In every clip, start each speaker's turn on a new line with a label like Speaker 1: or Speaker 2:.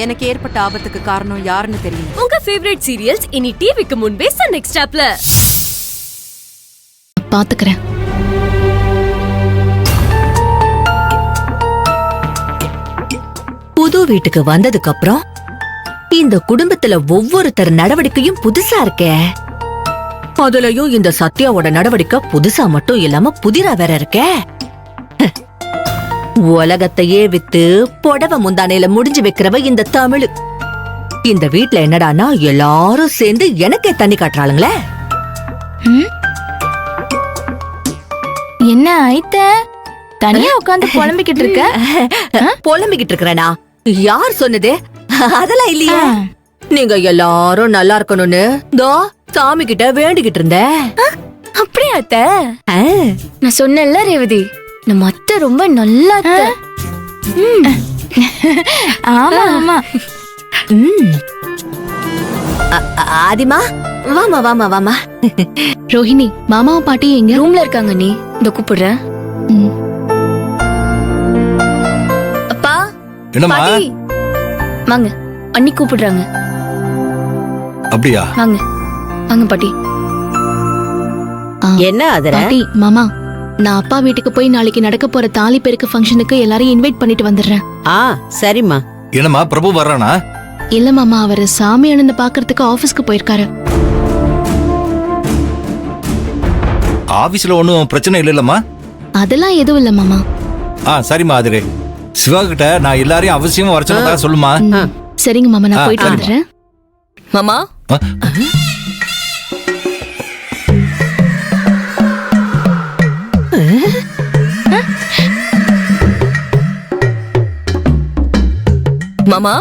Speaker 1: எனக்கு ஏற்பட்ட ஆபத்துக்கு காரணம் யாருன்னு தெரியும்.
Speaker 2: உங்க ஃபேவரட் சீரியல்ஸ் இனி டிவிக்கு முன்பே சன் நெக்ஸ்ட் ஆப்ல
Speaker 3: பாத்துக்கிறேன்.
Speaker 4: புது வீட்டுக்கு வந்ததுக்கு அப்புறம் இந்த குடும்பத்துல ஒவ்வொருத்தர் நடவடிக்கையும் புதுசா இருக்கே. அதுலயும் இந்த சத்யாவோட நடவடிக்கை புதுசா மட்டும் இல்லாம புதிரா வேற இருக்கே. உலகத்தையே வித்து புடவை முந்தானையில முடிஞ்சு வைக்கிறவ இந்த தமிழ். இந்த வீட்ல என்னடானா எல்லாரும் சேர்ந்து எனக்கே தண்ணி காட்டுறாளுங்களே.
Speaker 3: என்ன ஐத்த தனியா உட்காந்து புலம்பிக்கிட்டு இருக்க?
Speaker 4: புலம்பிக்கிட்டு இருக்கிறேனா? யார் சொன்னது? அதெல்லாம் இல்லையா. நீங்க எல்லாரும் நல்லா இருக்கணும்னு தோ சாமி கிட்ட வேண்டிக்கிட்டு இருந்தேன்.
Speaker 3: அப்படியா அத்த? நான் சொன்னேன்ல ரேவதி, நம்ம அத்தை ரொம்ப நல்லா அத்தை. ஆமா ஆமா.
Speaker 4: ஆதிமா வாமா வாமா வாமா.
Speaker 3: ரோஹிணி மாமாவும் பாட்டி எங்க? ரூம்ல இருக்காங்க. நீ இந்த கூப்பிடுறேன். அப்பா பாட்டி வாங்க, அண்ணி கூப்பிடுறாங்க.
Speaker 5: அப்படியா?
Speaker 3: வாங்க வாங்க பாட்டி.
Speaker 4: என்ன அதுல?
Speaker 3: பாட்டி மாமா, நான் அப்பா வீட்டுக்கு போய் நாளைக்கு நடக்க போற தாலி பெருக்கு ஃபங்க்ஷனுக்கு எல்லாரையும் இன்வைட் பண்ணிட்டு வந்துடுறேன்.
Speaker 4: சரிம்மா.
Speaker 5: என்னம்மா பிரபு வர்றானா?
Speaker 3: இல்ல மாமா, அவரு சாமி அண்ணனை பாக்குறதுக்கு ஆபீஸ்க்கு போயிருக்காரு.
Speaker 5: ஆபீஸ்ல ஒண்ணும் பிரச்சனை இல்லம்மா?
Speaker 3: அதெல்லாம் எதுவும் இல்ல மாமா.
Speaker 5: சரிம்மா. அதுரே சிவா கிட்ட நான் எல்லாரையும் அவசியமா வர சொன்னதா சொல்லுமா.
Speaker 3: சரிங்க மாமா, நான் போயிட்டு வந்துடுறேன்.
Speaker 2: மாமா மாமா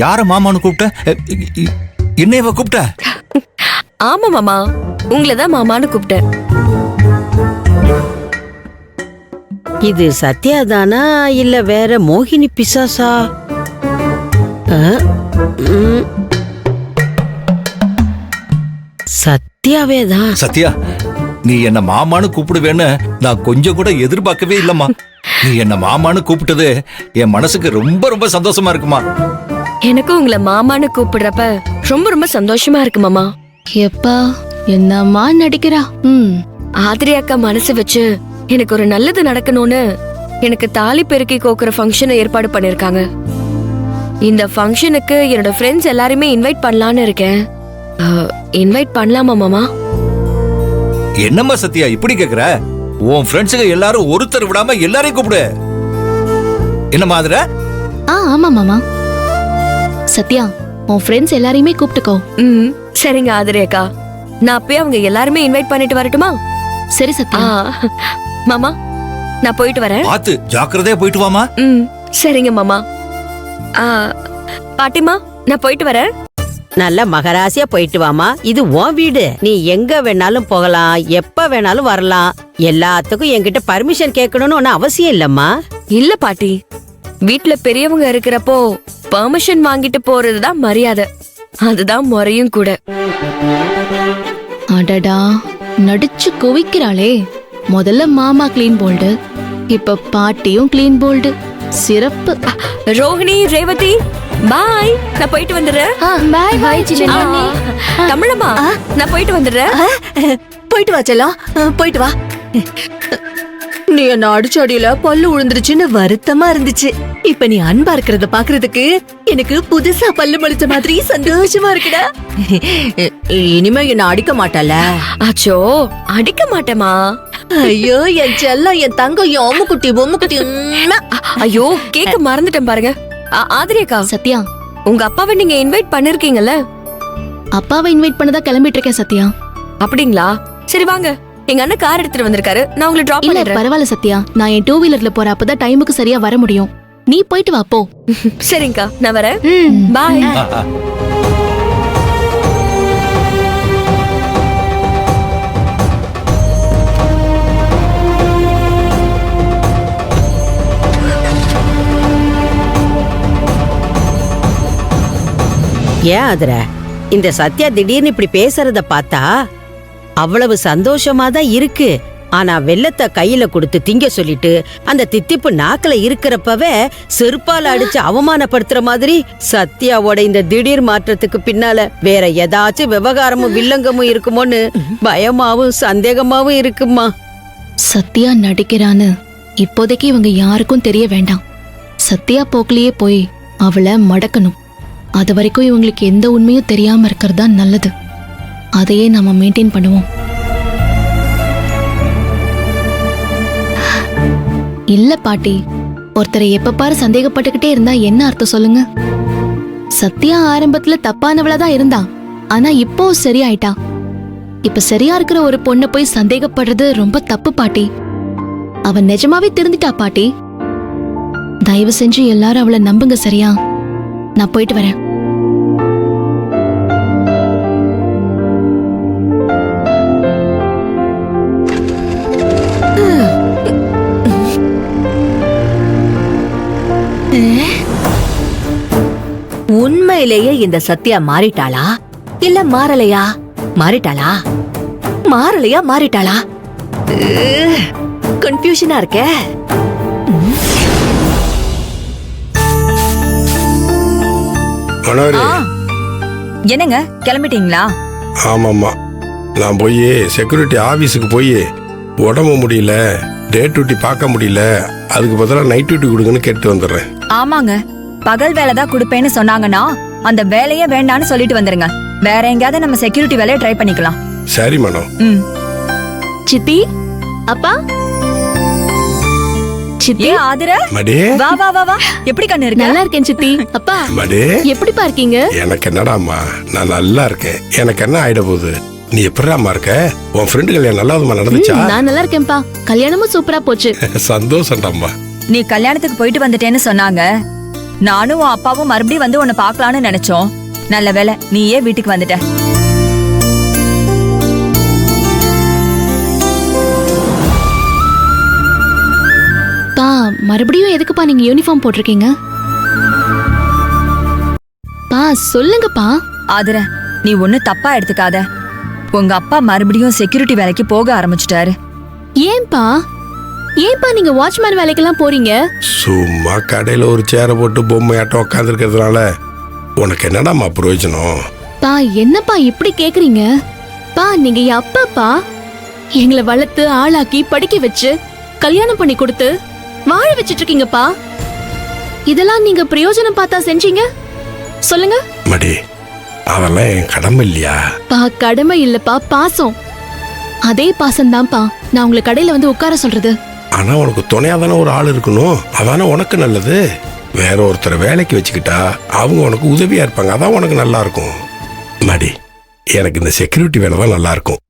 Speaker 5: யார மாமான்னு கூப்பிட்ட? என்னையவ கூப்பிட்ட?
Speaker 2: ஆமா மாமா, உங்களதான் மாமான்னு கூப்பிட்டேன்.
Speaker 6: இது சத்யாதானா இல்ல வேற மோகினி பிசாசா? சத்யாவேதான்.
Speaker 5: சத்யா, நீ என்ன மாமான்னு கூப்பிடுவேன்னு நான் கொஞ்சம் கூட எதிர்பார்க்கவே இல்லம்மா. நீ என்ன மாமான்னு கூப்பிட்டது என் மனசுக்கு ரொம்ப ரொம்ப சந்தோஷமா இருக்குமா.
Speaker 2: எனக்கும் உங்களை மாமான்னு கூப்பிடுறப்ப ரொம்ப ரொம்ப சந்தோஷமா இருக்கு மாமா.
Speaker 3: எப்பா என்னம்மா நடிக்கிறா.
Speaker 2: ஆதிரி அக்கா மனசு வச்சு எனக்கு ஒரு நல்லது நடக்கணும்னு எனக்கு தாலி பெருக்கி கோக்குற ஃபங்க்ஷனை ஏற்பாடு பண்ணிருக்காங்க. இந்த ஃபங்க்ஷனுக்கு என்னோட ஃப்ரெண்ட்ஸ் எல்லாருமே இன்வைட் பண்ணலான்னு இருக்கேன். இன்வைட் பண்ணலாமா மாமா?
Speaker 5: என்னம்மா சத்யா இப்படி கேக்குற? உன் ஃப்ரெண்ட்ஸுங்க எல்லாரும் ஒருத்தர் விடாம எல்லாரையும் கூப்பிடு. என்ன மாதிரி?
Speaker 3: ஆமா மாமா. சத்யா, உன் ஃப்ரெண்ட்ஸ் எல்லாரையுமே கூப்பிட்டுக்கோ.
Speaker 2: சரிங்க ஆதிரி அக்கா, நான் போய் அவங்க எல்லாருமே இன்வைட் பண்ணிட்டு வரட்டுமா?
Speaker 3: சரி சத்யா.
Speaker 2: மாமா நான் போயிட்டு வரேன்.
Speaker 5: பாத்து ஜாக்கிரதையா போயிட்டு வாமா.
Speaker 2: சரிங்க மாமா. பாட்டிமா நான் போயிட்டு வரேன்.
Speaker 6: நல்ல மகராசியா போயிட்டு வாமா. இது உன் வீடு, நீ எங்க வேணாலும் போகலாம், எப்ப வேணாலும் வரலாம். எல்லாத்துக்கும் என்கிட்ட பர்மிஷன் கேட்கணும்னு ஒன்னும் அவசியம் இல்லம்மா.
Speaker 2: இல்ல பாட்டி, வீட்டுல பெரியவங்க இருக்கிறப்போ பர்மிஷன் வாங்கிட்டு போறதுதான் மரியாதை, அதுதான் முறையும் கூட.
Speaker 3: அடடா, நடிச்சு குவிக்கிறாளே. முதல்ல மாமா கிளீன் போல்டு, இப்ப பாட்டியும் கிளீன் போல்டு. சிறப்பு.
Speaker 2: ரோஹிணி, ரேவதி பாய், நான் போயிட்டு வந்துடுறேன்.
Speaker 3: பாய் பாய்
Speaker 2: தமிழம்மா, நான் போயிட்டு வந்துடுறேன்.
Speaker 4: போயிட்டு வா செல்லம், போயிட்டு வா. நீ என்ன அடிச்ச அடியில பல்லு விழுந்துருச்சுன்னு வருத்தமா இருந்துச்சு. இப்ப நீ அன்பா இருக்கிறத பாக்குறதுக்கு எனக்கு புதுசா பல்லு முளைச்ச மாதிரி சந்தோஷமா இருக்குடா. இனிமே என்ன அடிக்க மாட்டல?
Speaker 2: அச்சோ, அடிக்க மாட்டேமா.
Speaker 4: ஐயோ என் செல்லம், என் தங்கம், என் அம்முக்குட்டி பொம்முக்குட்டி.
Speaker 2: ஐயோ கேக்க மறந்துட்டேன் பாருங்க. ஆதிரி அக்கா,
Speaker 3: சத்யா,
Speaker 2: உங்க அப்பாவை நீங்க இன்வைட் பண்ணிருக்கீங்கல்ல?
Speaker 3: அப்பாவை இன்வைட் பண்ணதா கிளம்பிட்டு இருக்கேன் சத்யா.
Speaker 2: அப்படிங்களா? சரி வாங்க, எங்க அண்ணன் கார் எடுத்துட்டு வந்திருக்காரு, நான் உங்களை டிராப் பண்ணிடுறேன்.
Speaker 3: பரவாயில்ல சத்யா, நான் என் 2 வீலர்ல போற, அப்பதான் டைமுக்கு சரியா வர முடியும். நீ போயிட்டு வா போ.
Speaker 2: சரிங்கக்கா, நான் வரேன். பாய்.
Speaker 6: ஏன் அதுர இந்த சத்யா திடீர்னு இப்படி பேசுறத பார்த்தா அவ்வளவு சந்தோஷமா தான் இருக்கு. ஆனா வெள்ளத்தை கையில கொடுத்து திங்க சொல்லிட்டு அந்த தித்திப்பு நாக்குல இருக்கிறப்பவே செருப்பால அடிச்சு அவமானப்படுத்துற மாதிரி சத்யாவோட இந்த திடீர் மாற்றத்துக்கு பின்னால வேற ஏதாச்சும் விவகாரமும் வில்லங்கமும் இருக்குமோன்னு பயமாவும் சந்தேகமாவும் இருக்குமா.
Speaker 3: சத்யா நடிக்கிறான்னு இப்போதைக்கு இவங்க யாருக்கும் தெரிய வேண்டாம். சத்யா போக்கிலேயே போய் அவளை மடக்கணும். அது வரைக்கும் இவங்களுக்கு எந்த உண்மையும் தெரியாம இருக்கிறது தான் நல்லது. அதையே நாம மெயின்டைன் பண்ணுவோம். இல்ல பாட்டி, ஒருத்தரை எப்ப பாரு சந்தேகப்பட்டுக்கிட்டே இருந்தா என்ன அர்த்தம் சொல்லுங்க? சத்யா ஆரம்பத்துல தப்பானவளதான் இருந்தா, ஆனா இப்போ சரியாயிட்டா. இப்ப சரியா இருக்கிற ஒரு பொண்ணை போய் சந்தேகப்படுறது ரொம்ப தப்பு பாட்டி. அவ நிஜமாவே திருந்திட்டா பாட்டி. தயவு செஞ்சு எல்லாரும் அவளை நம்புங்க, சரியா? நான் போயிட்டு வரேன்.
Speaker 4: உண்மையிலேயே இந்த சத்யா மாறிட்டாளா இல்ல மாறலையா? மாறிட்டாளா மாறிட்டாளா? கன்ஃபியூஷனா இருக்கே.
Speaker 7: மனோரி,
Speaker 1: என்னங்க கிளம்பிட்டீங்களா?
Speaker 7: ஆமாம்மா, நான் போய் செக்யூரிட்டி ஆஃபீஸுக்கு போய் உடம்பு முடியல, டே டியூட்டி பார்க்க முடியல, அதுக்கு பதிலாக நைட் டியூட்டி கொடுங்கன்னு கேட்டு வந்துடுறேன்.
Speaker 1: ஆமாங்க, பகல் வேலை தான் கொடுப்பேன்னு சொன்னாங்கன்னா அந்த வேலையே வேண்டான்னு சொல்லிட்டு வந்துருங்க. வேற எங்கயாவது நம்ம செக்யூரிட்டி வேலையை ட்ரை பண்ணிக்கலாம்.
Speaker 7: சரி மனோ.
Speaker 3: சித்தி, அப்பா, சித்தி,
Speaker 1: ஆதிர,
Speaker 7: மடி,
Speaker 1: வா வா வா வா. எப்படி கண்ணு இருக்கு?
Speaker 3: நல்லா இருக்கேன் சித்தி. அப்பா,
Speaker 7: மடி,
Speaker 3: எப்படிப்பா இருக்கீங்க?
Speaker 7: எனக்கு என்னடாம்மா, நான் நல்லா இருக்கேன். எனக்கு என்ன ஆயிட போகுது? நீ எப்படிடாம்மா இருக்க? உன் ஃப்ரெண்டு கல்யாணம் நல்லாதுமா நடந்துச்சா?
Speaker 3: நான் நல்லா இருக்கேன்ப்பா. கல்யாணமும் சூப்பரா போச்சு.
Speaker 7: சந்தோஷம்டாம்மா.
Speaker 1: நீ கல்யாணத்துக்கு போயிட்டு வந்துட்டேன்னு சொன்னாங்க. நானும் உன் அப்பாவும் மறுபடியும் வந்து உன்னை பார்க்கலான்னு நினைச்சோம். நல்ல வேலை நீயே வீட்டுக்கு வந்துட்ட.
Speaker 3: பா, மறுபடியும் எதுக்குப்பா நீங்க யூனிஃபார்ம் போட்டிருக்கீங்க? பா சொல்லுங்கப்பா.
Speaker 1: ஆதிர, நீ ஒண்ணு தப்பா எடுத்துக்காத. உங்க அப்பா மறுபடியும் செக்யூரிட்டி வேலைக்கு போக ஆரம்பிச்சுட்டாரு.
Speaker 3: ஏன்பா நீங்க வாட்ச்மேன் வேலைக்கெல்லாம் போறீங்க?
Speaker 7: சும்மா கடையில ஒரு சேரை போட்டு பொம்மையாட்டம் உட்காந்து இருக்கிறதுனால உனக்கு என்னடாம்மா பிரயோஜனம்?
Speaker 3: பா, என்னப்பா இப்படி கேக்குறீங்க? பா, நீங்க என் அப்பாப்பா. எங்களை வளர்த்து ஆளாக்கி படிக்க வச்சு கல்யாணம் பண்ணி கொடுத்து வாழ வச்சிட்டு இருக்கீங்கப்பா. இதெல்லாம் நீங்க பிரயோஜனம் பார்த்தா செஞ்சீங்க? சொல்லுங்க.
Speaker 7: மடி, அதெல்லாம் என் கடமை இல்லையா?
Speaker 3: பா, கடமை இல்லப்பா, பாசம். அதே பாசம் தான்ப்பா நான் உங்களை கடையில வந்து உட்கார சொல்றது.
Speaker 7: ஆனா உனக்கு துணையா தானே ஒரு ஆள் இருக்கணும். அதானே உனக்கு நல்லது. வேற ஒருத்தரை வேலைக்கு வச்சுக்கிட்டா அவங்க உனக்கு உதவியா இருப்பாங்க. அதான் உனக்கு நல்லா இருக்கும். மடி, எனக்கு இந்த செக்யூரிட்டி வேலை தான் நல்லா இருக்கும்.